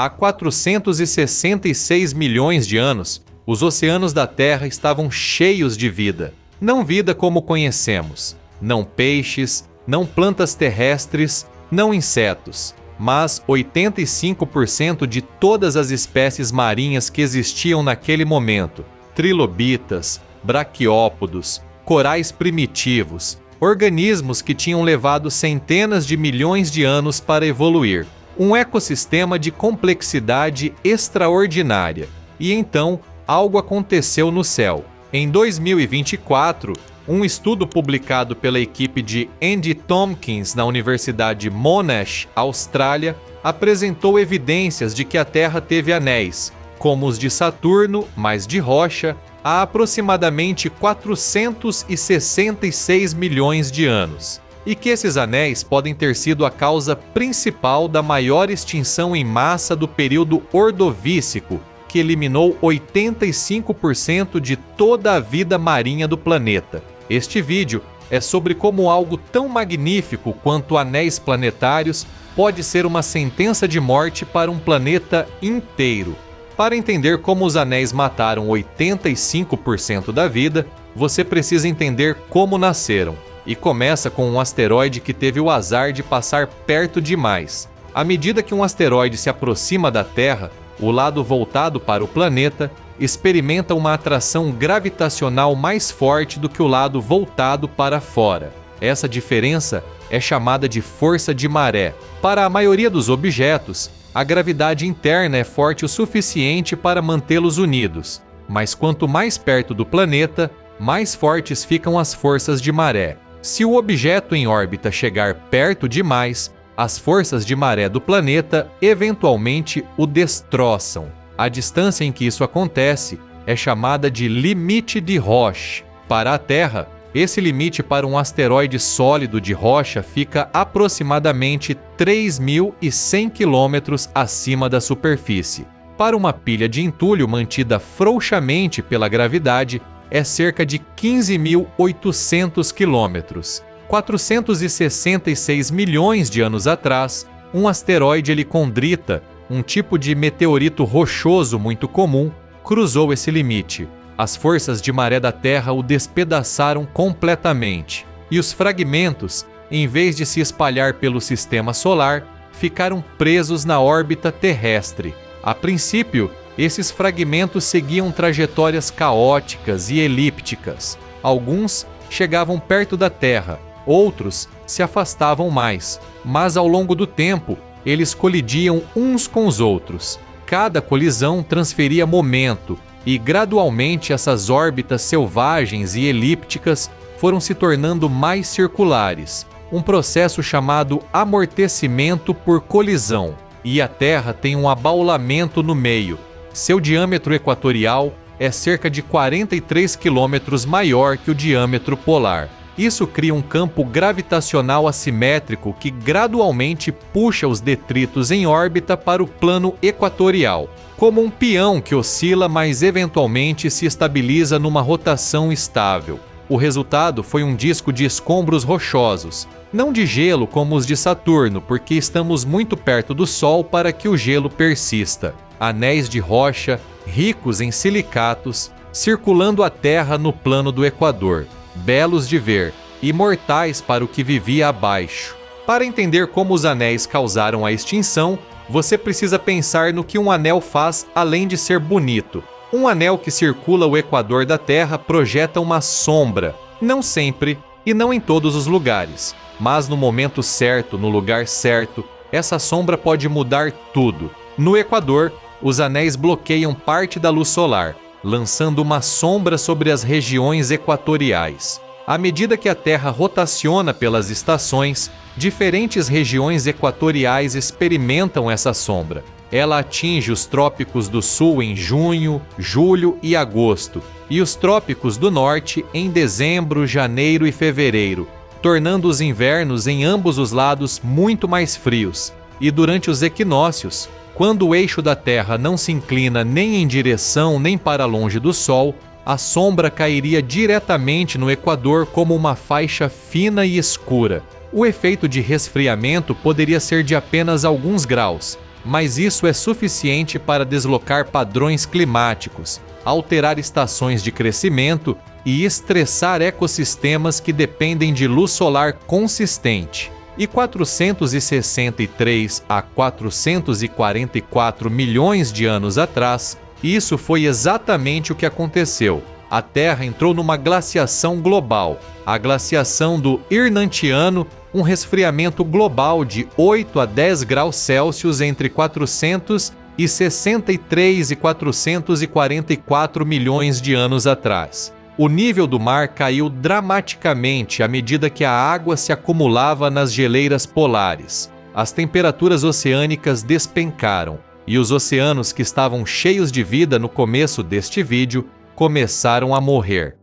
Há 466 milhões de anos, os oceanos da Terra estavam cheios de vida. Não vida como conhecemos, não peixes, não plantas terrestres, não insetos, mas 85% de todas as espécies marinhas que existiam naquele momento: trilobitas, braquiópodos, corais primitivos, organismos que tinham levado centenas de milhões de anos para evoluir. Um ecossistema de complexidade extraordinária. E então, algo aconteceu no céu. Em 2024, um estudo publicado pela equipe de Andy Tompkins na Universidade Monash, Austrália, apresentou evidências de que a Terra teve anéis, como os de Saturno, mas de rocha, há aproximadamente 466 milhões de anos, e que esses anéis podem ter sido a causa principal da maior extinção em massa do período Ordovícico, que eliminou 85% de toda a vida marinha do planeta. Este vídeo é sobre como algo tão magnífico quanto anéis planetários pode ser uma sentença de morte para um planeta inteiro. Para entender como os anéis mataram 85% da vida, você precisa entender como nasceram. E começa com um asteroide que teve o azar de passar perto demais. À medida que um asteroide se aproxima da Terra, o lado voltado para o planeta experimenta uma atração gravitacional mais forte do que o lado voltado para fora. Essa diferença é chamada de força de maré. Para a maioria dos objetos, a gravidade interna é forte o suficiente para mantê-los unidos, mas quanto mais perto do planeta, mais fortes ficam as forças de maré. Se o objeto em órbita chegar perto demais, as forças de maré do planeta eventualmente o destroçam. A distância em que isso acontece é chamada de limite de Roche. Para a Terra, esse limite para um asteroide sólido de rocha fica aproximadamente 3.100 quilômetros acima da superfície. Para uma pilha de entulho mantida frouxamente pela gravidade, é cerca de 15.800 quilômetros. 466 milhões de anos atrás, um asteroide helicondrita, um tipo de meteorito rochoso muito comum, cruzou esse limite. As forças de maré da Terra o despedaçaram completamente, e os fragmentos, em vez de se espalhar pelo sistema solar, ficaram presos na órbita terrestre. A princípio, esses fragmentos seguiam trajetórias caóticas e elípticas. Alguns chegavam perto da Terra, outros se afastavam mais, mas ao longo do tempo, eles colidiam uns com os outros. Cada colisão transferia momento, e gradualmente essas órbitas selvagens e elípticas foram se tornando mais circulares, um processo chamado amortecimento por colisão. E a Terra tem um abaulamento no meio. Seu diâmetro equatorial é cerca de 43 quilômetros maior que o diâmetro polar. Isso cria um campo gravitacional assimétrico que gradualmente puxa os detritos em órbita para o plano equatorial, como um peão que oscila, mas eventualmente se estabiliza numa rotação estável. O resultado foi um disco de escombros rochosos, não de gelo como os de Saturno, porque estamos muito perto do Sol para que o gelo persista. Anéis de rocha, ricos em silicatos, circulando a Terra no plano do Equador. Belos de ver, imortais para o que vivia abaixo. Para entender como os anéis causaram a extinção, você precisa pensar no que um anel faz além de ser bonito. Um anel que circula o equador da Terra projeta uma sombra, não sempre e não em todos os lugares, mas no momento certo, no lugar certo, essa sombra pode mudar tudo. No Equador, os anéis bloqueiam parte da luz solar, lançando uma sombra sobre as regiões equatoriais. À medida que a Terra rotaciona pelas estações, diferentes regiões equatoriais experimentam essa sombra. Ela atinge os trópicos do sul em junho, julho e agosto, e os trópicos do norte em dezembro, janeiro e fevereiro, tornando os invernos em ambos os lados muito mais frios. E durante os equinócios, quando o eixo da Terra não se inclina nem em direção nem para longe do Sol, a sombra cairia diretamente no Equador como uma faixa fina e escura. O efeito de resfriamento poderia ser de apenas alguns graus, mas isso é suficiente para deslocar padrões climáticos, alterar estações de crescimento e estressar ecossistemas que dependem de luz solar consistente. E 463 a 444 milhões de anos atrás, isso foi exatamente o que aconteceu. A Terra entrou numa glaciação global, a glaciação do Irnantiano, um resfriamento global de 8 a 10 graus Celsius entre 463 e 444 milhões de anos atrás. O nível do mar caiu dramaticamente à medida que a água se acumulava nas geleiras polares. As temperaturas oceânicas despencaram, e os oceanos que estavam cheios de vida no começo deste vídeo começaram a morrer.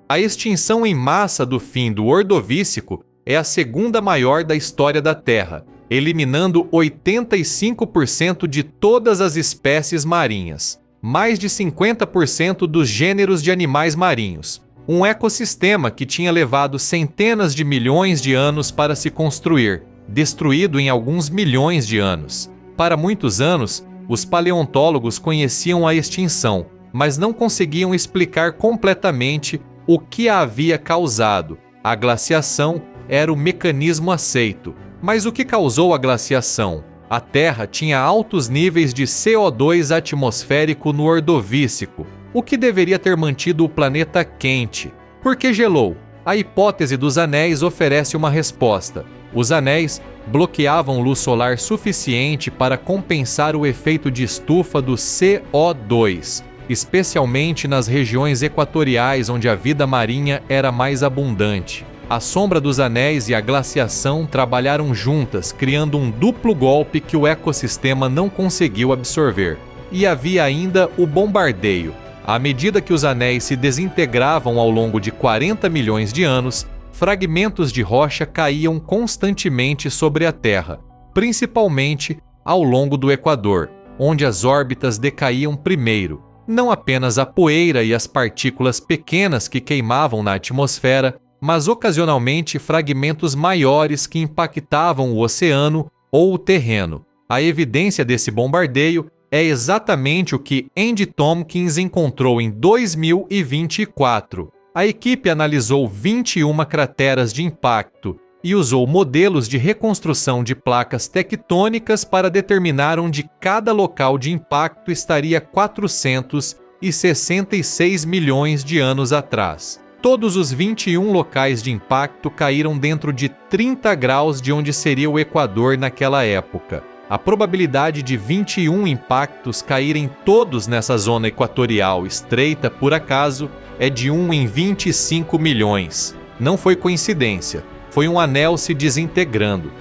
A extinção em massa do fim do Ordovícico é a segunda maior da história da Terra, eliminando 85% de todas as espécies marinhas, mais de 50% dos gêneros de animais marinhos, um ecossistema que tinha levado centenas de milhões de anos para se construir, destruído em alguns milhões de anos. Para muitos anos, os paleontólogos conheciam a extinção, mas não conseguiam explicar completamente o que a havia causado. A glaciação era o mecanismo aceito. Mas o que causou a glaciação? A Terra tinha altos níveis de CO2 atmosférico no Ordovícico, o que deveria ter mantido o planeta quente. Por que gelou? A hipótese dos anéis oferece uma resposta. Os anéis bloqueavam luz solar suficiente para compensar o efeito de estufa do CO2, especialmente nas regiões equatoriais onde a vida marinha era mais abundante. A sombra dos anéis e a glaciação trabalharam juntas, criando um duplo golpe que o ecossistema não conseguiu absorver. E havia ainda o bombardeio. À medida que os anéis se desintegravam ao longo de 40 milhões de anos, fragmentos de rocha caíam constantemente sobre a Terra, principalmente ao longo do Equador, onde as órbitas decaíam primeiro. Não apenas a poeira e as partículas pequenas que queimavam na atmosfera, mas ocasionalmente fragmentos maiores que impactavam o oceano ou o terreno. A evidência desse bombardeio é exatamente o que Andy Tompkins encontrou em 2024. A equipe analisou 21 crateras de impacto e usou modelos de reconstrução de placas tectônicas para determinar onde cada local de impacto estaria 466 milhões de anos atrás. Todos os 21 locais de impacto caíram dentro de 30 graus de onde seria o Equador naquela época. A probabilidade de 21 impactos caírem todos nessa zona equatorial estreita, por acaso, é de 1 em 25 milhões. Não foi coincidência, foi um anel se desintegrando.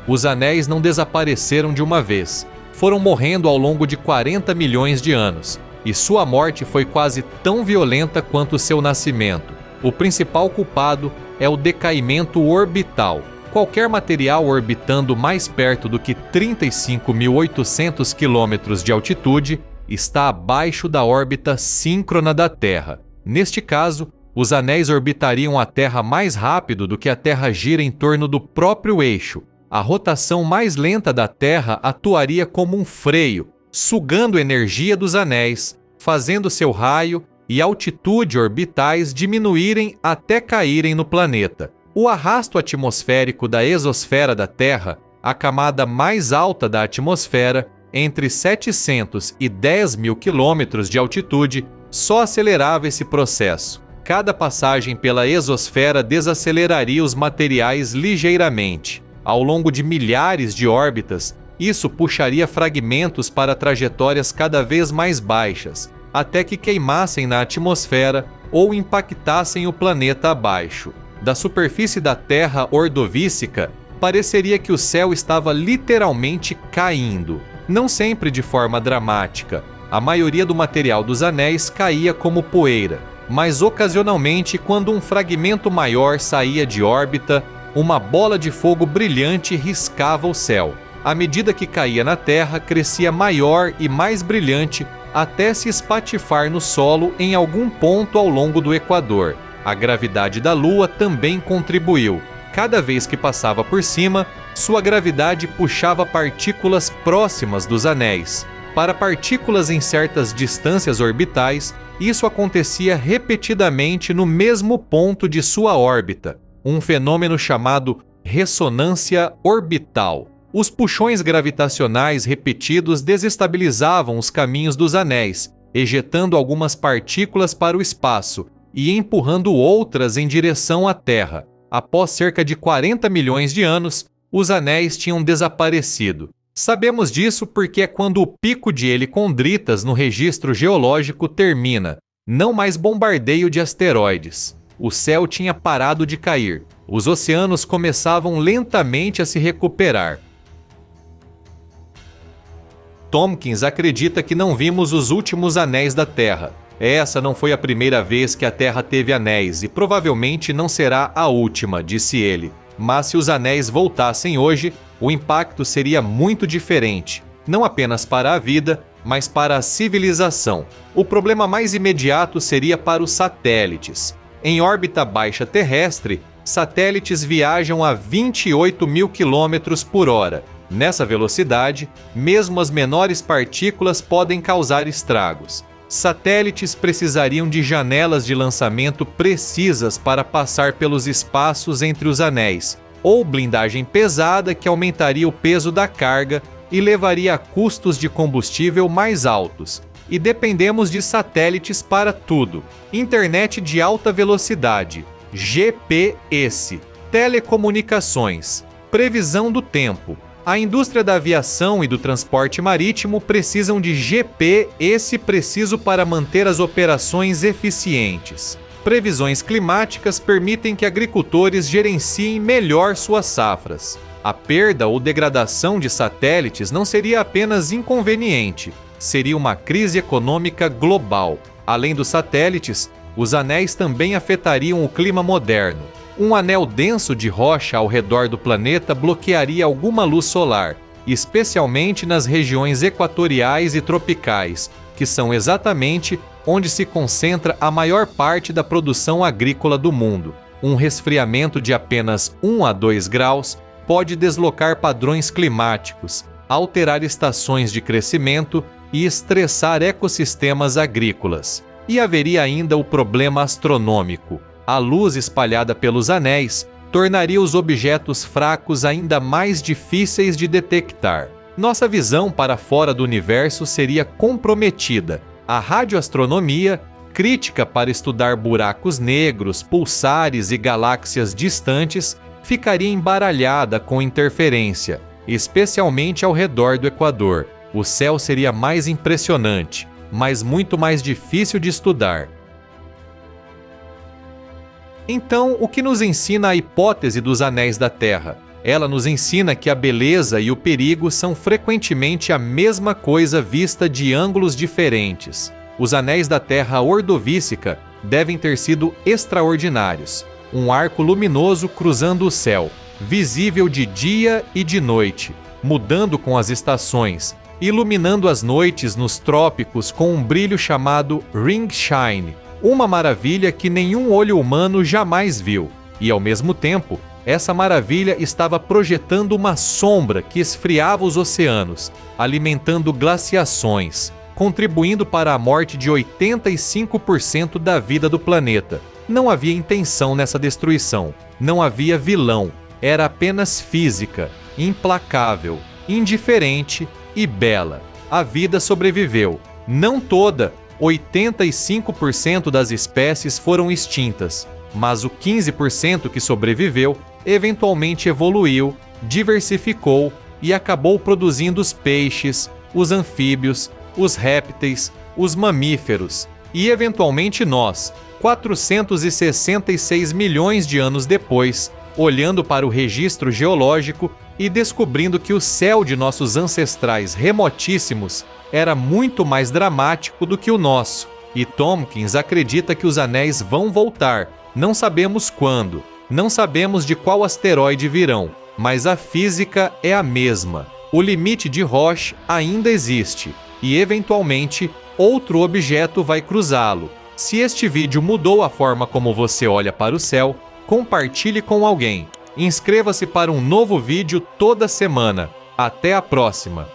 Os anéis não desapareceram de uma vez, foram morrendo ao longo de 40 milhões de anos. E sua morte foi quase tão violenta quanto seu nascimento. O principal culpado é o decaimento orbital. Qualquer material orbitando mais perto do que 35.800 km de altitude está abaixo da órbita síncrona da Terra. Neste caso, os anéis orbitariam a Terra mais rápido do que a Terra gira em torno do próprio eixo. A rotação mais lenta da Terra atuaria como um freio, sugando energia dos anéis, fazendo seu raio e altitude orbitais diminuírem até caírem no planeta. O arrasto atmosférico da exosfera da Terra, a camada mais alta da atmosfera, entre 700 e 10 mil quilômetros de altitude, só acelerava esse processo. Cada passagem pela exosfera desaceleraria os materiais ligeiramente. Ao longo de milhares de órbitas, isso puxaria fragmentos para trajetórias cada vez mais baixas, até que queimassem na atmosfera ou impactassem o planeta abaixo. Da superfície da Terra ordovícica, pareceria que o céu estava literalmente caindo, não sempre de forma dramática. A maioria do material dos anéis caía como poeira, mas ocasionalmente, quando um fragmento maior saía de órbita, uma bola de fogo brilhante riscava o céu. À medida que caía na Terra, crescia maior e mais brilhante até se espatifar no solo em algum ponto ao longo do Equador. A gravidade da Lua também contribuiu. Cada vez que passava por cima, Sua gravidade puxava partículas próximas dos anéis. Para partículas em certas distâncias orbitais, isso acontecia repetidamente no mesmo ponto de sua órbita, um fenômeno chamado ressonância orbital. Os puxões gravitacionais repetidos desestabilizavam os caminhos dos anéis, ejetando algumas partículas para o espaço e empurrando outras em direção à Terra. Após cerca de 40 milhões de anos, os anéis tinham desaparecido. Sabemos disso porque é quando o pico de helicondritas no registro geológico termina, não mais bombardeio de asteroides. O céu tinha parado de cair. Os oceanos começavam lentamente a se recuperar. Tompkins acredita que não vimos os últimos anéis da Terra. Essa não foi a primeira vez que a Terra teve anéis e provavelmente não será a última, disse ele. Mas se os anéis voltassem hoje, o impacto seria muito diferente, não apenas para a vida, mas para a civilização. O problema mais imediato seria para os satélites. Em órbita baixa terrestre, satélites viajam a 28 mil quilômetros por hora. Nessa velocidade, mesmo as menores partículas podem causar estragos. Satélites precisariam de janelas de lançamento precisas para passar pelos espaços entre os anéis, ou blindagem pesada que aumentaria o peso da carga e levaria a custos de combustível mais altos. E dependemos de satélites para tudo. Internet de alta velocidade, GPS, telecomunicações, previsão do tempo. A indústria da aviação e do transporte marítimo precisam de GPS preciso para manter as operações eficientes. Previsões climáticas permitem que agricultores gerenciem melhor suas safras. A perda ou degradação de satélites não seria apenas inconveniente, seria uma crise econômica global. Além dos satélites, os anéis também afetariam o clima moderno. Um anel denso de rocha ao redor do planeta bloquearia alguma luz solar, especialmente nas regiões equatoriais e tropicais, que são exatamente onde se concentra a maior parte da produção agrícola do mundo. Um resfriamento de apenas 1 a 2 graus pode deslocar padrões climáticos, alterar estações de crescimento e estressar ecossistemas agrícolas. E haveria ainda o problema astronômico. A luz espalhada pelos anéis tornaria os objetos fracos ainda mais difíceis de detectar. Nossa visão para fora do universo seria comprometida. A radioastronomia, crítica para estudar buracos negros, pulsares e galáxias distantes, ficaria embaralhada com interferência, especialmente ao redor do Equador. O céu seria mais impressionante, mas muito mais difícil de estudar. Então, o que nos ensina a hipótese dos anéis da Terra? Ela nos ensina que a beleza e o perigo são frequentemente a mesma coisa vista de ângulos diferentes. Os anéis da Terra ordovícica devem ter sido extraordinários. Um arco luminoso cruzando o céu, visível de dia e de noite, mudando com as estações, iluminando as noites nos trópicos com um brilho chamado ring shine, uma maravilha que nenhum olho humano jamais viu. E, ao mesmo tempo, essa maravilha estava projetando uma sombra que esfriava os oceanos, alimentando glaciações, contribuindo para a morte de 85% da vida do planeta. Não havia intenção nessa destruição, não havia vilão, era apenas física, implacável, indiferente e bela. A vida sobreviveu, não toda. 85% das espécies foram extintas, mas o 15% que sobreviveu eventualmente evoluiu, diversificou e acabou produzindo os peixes, os anfíbios, os répteis, os mamíferos e eventualmente nós, 466 milhões de anos depois, olhando para o registro geológico e descobrindo que o céu de nossos ancestrais remotíssimos era muito mais dramático do que o nosso. E Tompkins acredita que os anéis vão voltar. Não sabemos quando, não sabemos de qual asteroide virão, mas a física é a mesma. O limite de Roche ainda existe e, eventualmente, outro objeto vai cruzá-lo. Se este vídeo mudou a forma como você olha para o céu, compartilhe com alguém. Inscreva-se para um novo vídeo toda semana. Até a próxima!